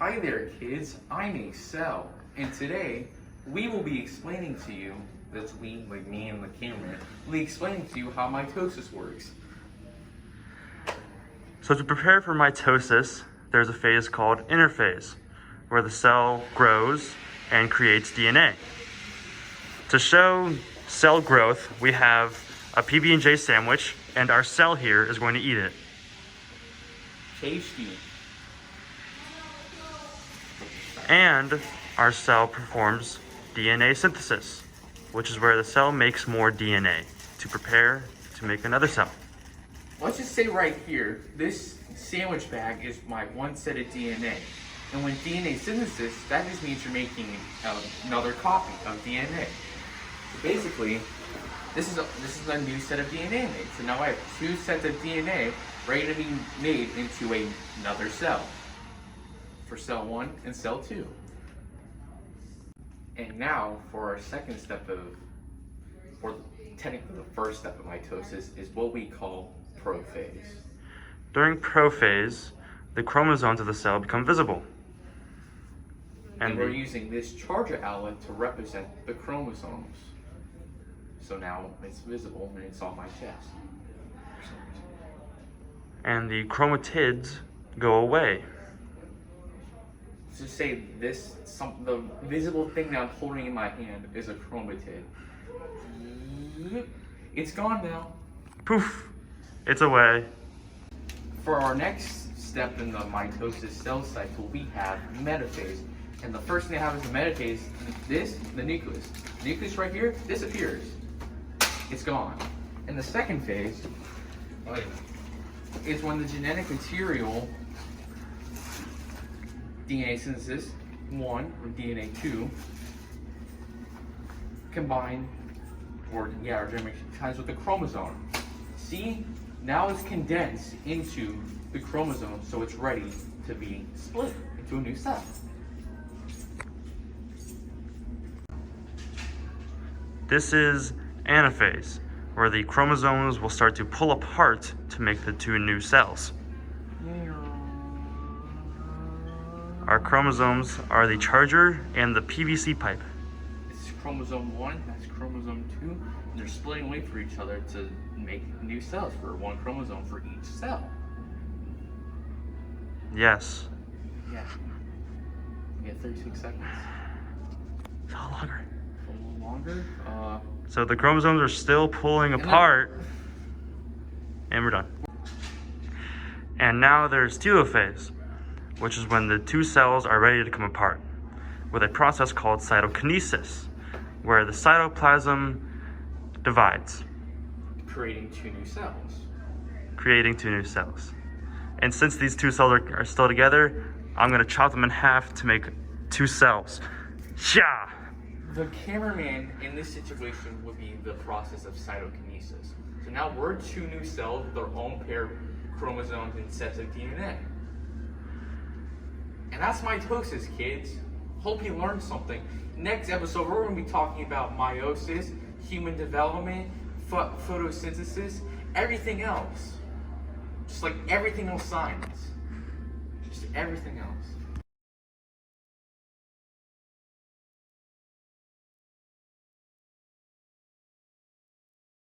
Hi there, kids. I'm a cell, and today we will be explaining to you, that's we, like me and the camera, will be explaining to you how mitosis works. So to prepare for mitosis, there's a phase called interphase, where the cell grows and creates DNA. To show cell growth, we have a PB&J sandwich, and our cell here is going to eat it. Tasty. And our cell performs DNA synthesis, which is where the cell makes more DNA to prepare to make another cell. Let's just say right here, this sandwich bag is my one set of DNA. And when DNA synthesis, that just means you're making another copy of DNA. So basically, this is a new set of DNA made. So now I have two sets of DNA ready to be made into another cell. For cell 1 and cell 2. And now for our second step or technically the first step of mitosis, is what we call prophase. During prophase, the chromosomes of the cell become visible. And we're using this charger outlet to represent the chromosomes. So now it's visible and it's on my chest. And the chromatids go away. So say the visible thing that I'm holding in my hand is a chromatid. It's gone now. Poof, it's away. For our next step in the mitosis cell cycle, we have metaphase. And the first thing that happens in metaphase, the nucleus. The nucleus right here disappears. It's gone. And the second phase is when the genetic material, DNA synthesis 1 or DNA 2, combine, or genetic times with the chromosome. See, now it's condensed into the chromosome, so it's ready to be split into a new cell. This is anaphase, where the chromosomes will start to pull apart to make the two new cells. Our chromosomes are the charger and the PVC pipe. This is chromosome 1, that's chromosome 2, and they're splitting away from each other to make new cells for one chromosome for each cell. Yes. Yeah. We have 36 seconds. It's all longer. A little longer. So the chromosomes are still pulling apart, and we're done. And now there's telophase, which is when the two cells are ready to come apart, with a process called cytokinesis, where the cytoplasm divides, creating two new cells. And since these two cells are still together, I'm gonna chop them in half to make two cells. Yeah! The cameraman in this situation would be the process of cytokinesis. So now we're two new cells with our own pair of chromosomes and sets of DNA. And that's mitosis, kids. Hope you learned something. Next episode, we're going to be talking about meiosis, human development, photosynthesis, everything else. Just like everything else science. Just everything else.